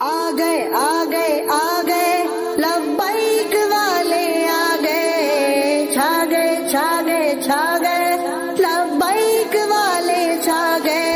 आ गए आ गए आ गए लब्बैक वाले आ गए, छा गए छा गए छा गए लब्बैक वाले छा गए।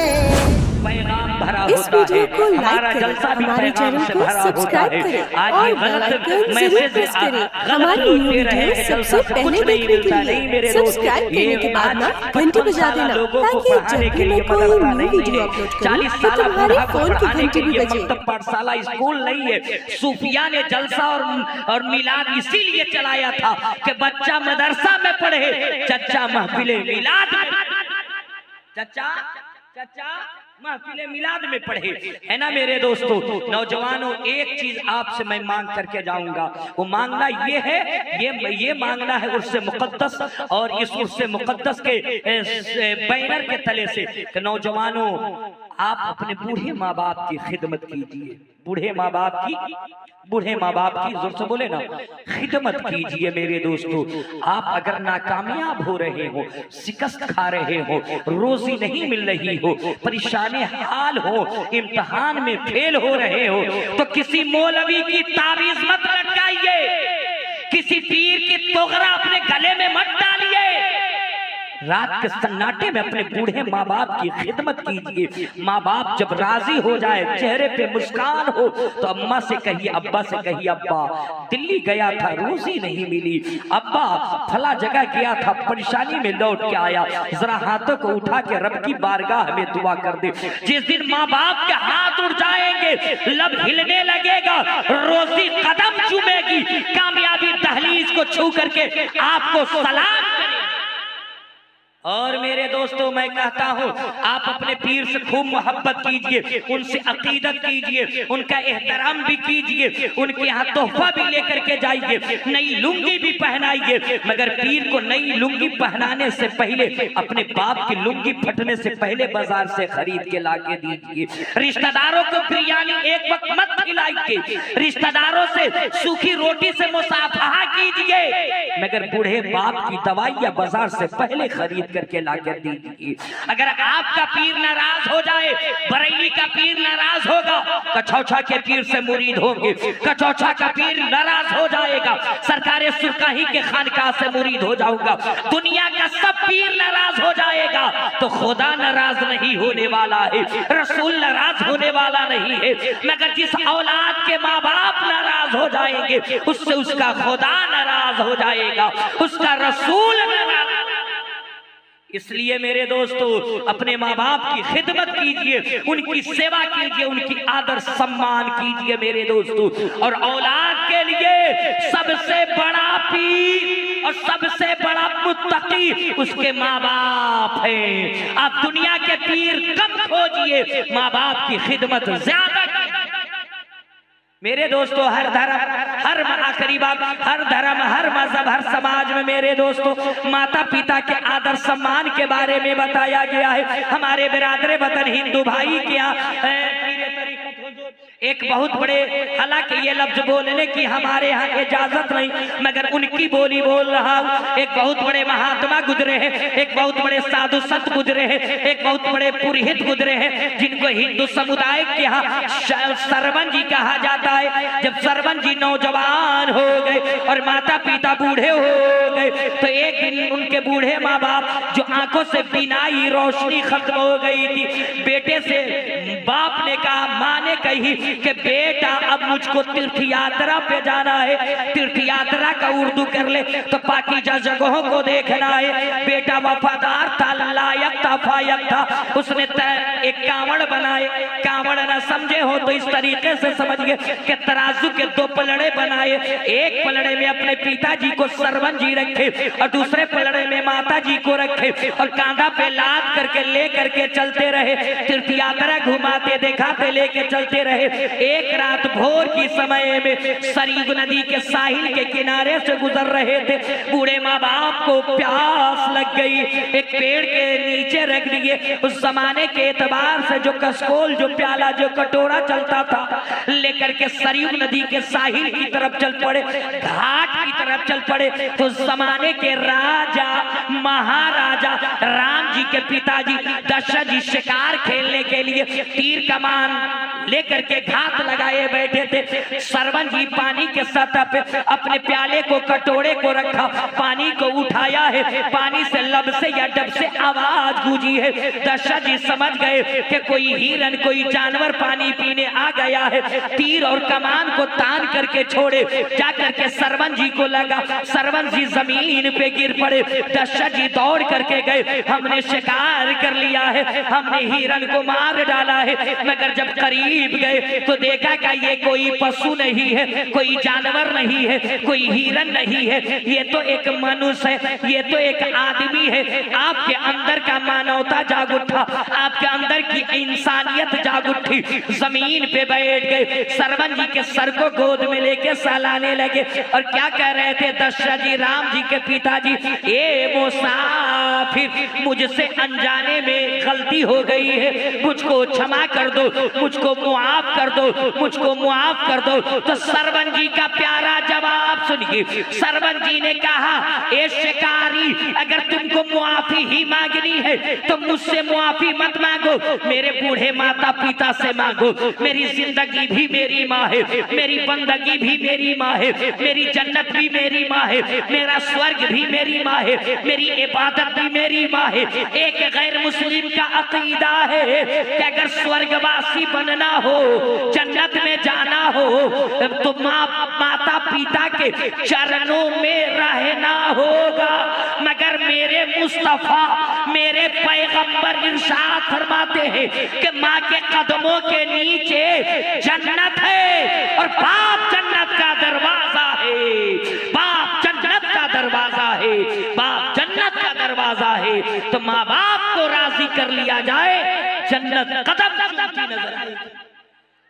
पैगाम भरा इस होता है, वीडियो को हमारा लाइक जलसा करें, भी हमारे पैगाम चैनल से को भरा होता सब्सक्राइब है। करें आज और ये बेल गलत आइकन जरूर मैसेज प्रेस करें। गलत हमारी लोग न्यू दे रहे वीडियो हैं, सबसे जलसा पहले कुछ नहीं देखने मिलता। के नहीं लिए मेरे दोस्त, सब्सक्राइब करने के बाद ना आज घंटी 55 बजा साल देना, लोगों को ताकि पढ़ाने जब के भी लिए मैं कोई मदरसा न्यू नहीं वीडियो है। अपलोड करूं 40 तो साल तुम्हारे बूढ़ा को फोन की पढ़ाने घंटी के भी लिए बजे। मकतब पाठशाला स्कूल नहीं है। सूफिया ने जलसा और मिलाद इसीलिए चलाया था कि बच्चा मदरसा में पढ़े, चच्चा महफिले मिलाद में, चच्चा महफिले मिलाद में पढ़े, है ना मेरे दोस्तों। नौजवानों, एक चीज आपसे मैं मांग करके जाऊंगा, वो मांगना ये है, ये मांगना है उर्से मुकद्दस और इस उर्से मुकद्दस के बैनर के तले से कि नौजवानों, आप अपने बूढ़े माँ बाप की खिदमत कीजिए। बूढ़े माँ बाप की जोर से बोले ना, खिदमत कीजिए मेरे दोस्तों। आप अगर नाकामयाब हो रहे हो, शिकस्त खा रहे हो, रोजी नहीं मिल रही हो, परेशानी हाल हो, इम्तिहान में फेल हो रहे हो, तो किसी मौलवी की ताबीज मत लटकाइए, किसी पीर की तोगरा अपने गले में मत डालिए। रात के सन्नाटे में अपने बूढ़े माँ बाप की खिदमत कीजिए। माँ बाप जब राजी हो जाए, चेहरे पे मुस्कान हो, तो अम्मा से कहिए, अब्बा से कहिए, अब्बा दिल्ली गया था, रोजी नहीं मिली, अब्बा फला जगह गया था, परेशानी में लौट के आया, जरा हाथों को उठा के रब की बारगाह में दुआ कर दे। जिस दिन माँ बाप के हाथ उड़ जाएंगे, लब हिलने लगेगा, रोजी कदम चूमेगी, कामयाबी दहलीज को छू करके आपको सलाम करेगी। और मेरे दोस्तों, मैं कहता हूँ, आप अपने पीर से खूब मोहब्बत कीजिए, उनसे अकीदत कीजिए, उनका एहतराम भी कीजिए, उनके यहाँ तोहफा भी लेकर के जाइए, नई लुंगी भी पहनाइए। मगर पीर को नई लुंगी पहनाने से पहले अपने बाप की लुंगी फटने से पहले बाजार से खरीद के ला के दीजिए। रिश्तेदारों को बिरयानी एक वक्त मत खिलाइए, रिश्तेदारों से सूखी रोटी से मुसाफहा कीजिए, मगर बूढ़े बाप की दवाइयाँ बाजार से पहले खरीद करके लाकर दीजिए। अगर आपका पीर नाराज हो जाए, बरेली का पीर नाराज होगा, कचौछा के पीर से मुरीद होंगे, कचौछा का पीर नाराज हो जाएगा, सरकारे सुरकाही के खानकाह से मुरीद हो जाऊंगा, दुनिया का सब पीर नाराज हो जाएगा, तो खुदा नाराज नहीं होने वाला है, रसूल नाराज होने वाला नहीं है। मगर जिस औलाद के माँ बाप नाराज हो जाएंगे, उससे उसका खुदा नाराज हो जाएगा, उसका रसूल नाराज। इसलिए मेरे दोस्तों, अपने माँ बाप की खिदमत कीजिए, उनकी सेवा कीजिए, उनकी आदर सम्मान कीजिए मेरे दोस्तों। और औलाद के लिए सबसे बड़ा पीर और सबसे बड़ा मुत्तकी उसके माँ बाप हैं। आप दुनिया के पीर कम खोजिए, माँ बाप की खिदमत ज्यादा कीजिए। मेरे दोस्तों, हर धर्म, हर आखिरी बात, हर धर्म, हर मजहब, हर समाज में मेरे दोस्तों माता पिता के आदर सम्मान के बारे में बताया गया है। हमारे बिरादरे वतन हिंदू भाई के यहाँ एक बहुत बड़े, हालांकि ये लफ्ज बोलने की हमारे यहाँ इजाजत नहीं, मगर उनकी बोली बोल रहा हूँ। एक बहुत बड़े महात्मा गुजरे हैं, एक बहुत बड़े साधु संत गुजरे हैं, एक बहुत बड़े पुरोहित गुजरे हैं, जिनको हिंदू समुदाय के यहाँ सरवन जी कहा जाता है। जब सरवन जी नौजवान हो गए और माता पिता बूढ़े हो गए, तो एक दिन उनके बूढ़े माँ बाप, जो आंखों से बिनाई रोशनी खत्म हो गई थी, बेटे से बाप ने कहा, माँ ने कही कि बेटा अब मुझको तीर्थ यात्रा पे जाना है। तीर्थ यात्रा का उर्दू कर ले तो पाकीज़ा जगहों को देखना है। बेटा वफादार था, लायक था, फायक था, उसने एक कांवड़ बनाए। कांवड़ न समझे हो तो इस तरीके से समझिए कि तराजू के दो पलड़े बनाए, एक पलड़े में अपने पिताजी को सरवन जी रखे और दूसरे पलड़े में माता जी को रखे और कांधा पे लाद करके ले करके चलते रहे। तीर्थ यात्रा घुमाते दिखाते लेके चलते रहे। एक रात भोर की समय में सरयू नदी के साहिल के किनारे से गुजर रहे थे। बूढ़े माँ बाप को प्यास लग गई, एक पेड़ के नीचे रख दिए। उस जमाने के एतबार से जो कसकोल, जो प्याला, जो कटोरा चलता था, लेकर के सरयू नदी के साहिल की तरफ चल पड़े, घाट की तरफ चल पड़े। तो जमाने के राजा महाराजा राम जी के पिताजी दशरथ जी शिकार खेलने के लिए तीर कमान लेकर के घात लगाए बैठे थे। सरवन जी पानी के सतह पे अपने प्याले को, कटोरे को रखा, पानी को उठाया है, पानी से लब से या डब से आवाज गूंजी है। दशरथ जी समझ गए कि कोई हिरन, कोई जानवर पानी पीने आ गया है। तीर और कमान को तान करके छोड़े, जाकर के सरवन जी को लगा, सरवन जी जमीन पे गिर पड़े। दशरथ जी दौड़ करके गए, हमने शिकार कर लिया है, हमने हिरन को मार डाला है। मगर जब करीब गए तो देखा कि ये कोई पशु नहीं है, कोई जानवर नहीं है, कोई हिरन नहीं है, ये तो एक मनुष्य है, ये तो एक आदमी है। आपके अंदर का मानवता जाग उठा, आपके अंदर की इंसानियत जाग उठी। जमीन पे बैठ गए, सरवन जी के सर को गोद में लेके सहलाने लगे और क्या कह रहे थे दशरथ जी, राम जी के पिताजी, ए मुसाफिर, मुझसे अनजाने में गलती हो गई है, मुझको क्षमा कर दो, मुझको मुआफ कर दो, मुझको मुआफ कर दो। तो सरवन जी का प्यारा जवाब सुनिए। सरवन जी ने कहा, ए शिकारी, अगर तुमको मुआफी ही मांगनी है तो मुझसे मुआफी मत मांगो, मेरे बूढ़े माता पिता से मांगो। मेरी जिंदगी भी मेरी माँ है, मेरी बंदगी भी मेरी माँ है, मेरी जन्नत भी मेरी माँ है, मेरा स्वर्ग भी मेरी माँ है, मेरी इबादत भी मेरी माँ है। एक गैर मुस्लिम का अकीदा है कि अगर स्वर्गवासी बनना हो, जन्नत में जाना हो तो माता पिता के चरणों में रहना होगा। मगर मेरे मुस्तफा, मेरे पैगंबर इरशाद फरमाते हैं कि माँ के कदमों के नीचे जन्नत है और बाप जन्नत का दरवाजा है, बाप जन्नत का दरवाजा है, बाप जन्नत का दरवाजा है। तो माँ बाप को राजी कर लिया जाए, जन्नत कदम चूमती नजर आएगी।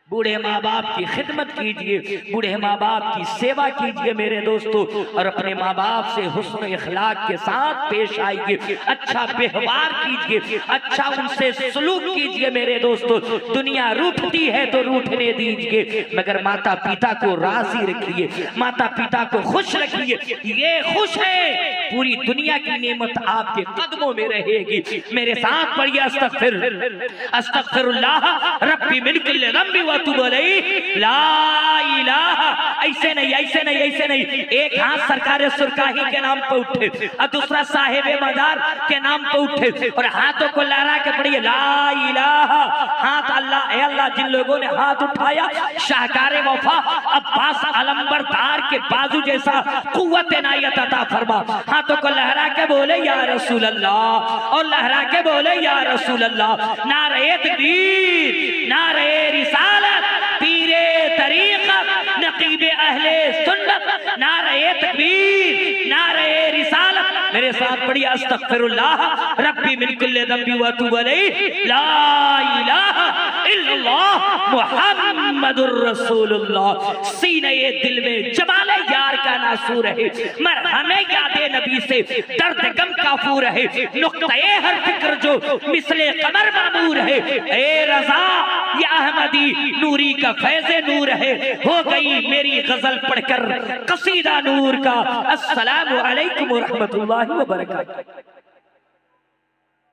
बूढ़े माँ बाप की खिदमत कीजिए, बूढ़े माँ बाप की सेवा कीजिए मेरे दोस्तों, और अपने माँ बाप से हुस्न इखलाक के साथ पेश आइए, अच्छा व्यवहार कीजिए, अच्छा उनसे सलूक कीजिए मेरे दोस्तों। दुनिया रूठती है तो रूठने दीजिए, मगर माता पिता को राजी रखिए, माता पिता को खुश रखिए। ये खुश है, पूरी दुनिया की नेमत आपके कदमों में रहेगी। मेरे साथ पढ़िए, अस्तगफिरुल्लाह रब्बी मिन कुल्ली ज़ंबि व अतूबु अलैहि, ला इलाहा। ऐसे नहीं, ऐसे नहीं, ऐसे नहीं। एक हाथ सरकार सुरकाही के नाम पे उठे और दूसरा साहिब मजार के नाम पे उठे और हाथों को लहरा के पढ़िए, ला इलाहा। हाथ अल्लाह, ए अल्लाह, जिन लोगों ने हाथ उठाया, शाहकार वफा अब्बास अलंबरदार के बाजू जैसा कुव्वत इनायत अता फरमा। हाथों को लहरा के बोले या रसूल अल्लाह, और लहरा के बोले या रसूल अल्लाह। नारे तकबीर, नारे रिसालत, पीरे तरीक़त, नकीबे अहले सुन्नत, नारे तकबीर, नारे रिसालत। मेरे साथ पढ़िए, अस्तगफिरुल्लाह रब्बी मिन कुल्ली ज़ंबि व अतूबु अलैहि, ला इलाहा इल्लल्लाह मुहम्मदुर रसूलुल्लाह। सीने दिल में जमाले यार का नासूर है, मरहमे यादे नबी से दर्द गम काफूर है, नुक्ते हर फिक्र जो मिसले कमर मामूर है। ए रज़ा या अहमदी, नूरी का फैज़े नूर है, हो गई मेरी गजल पढ़कर कसीदा नूर का। अस्सलामु अलैकुम व रहमतुल्लाहि व बरकातहू।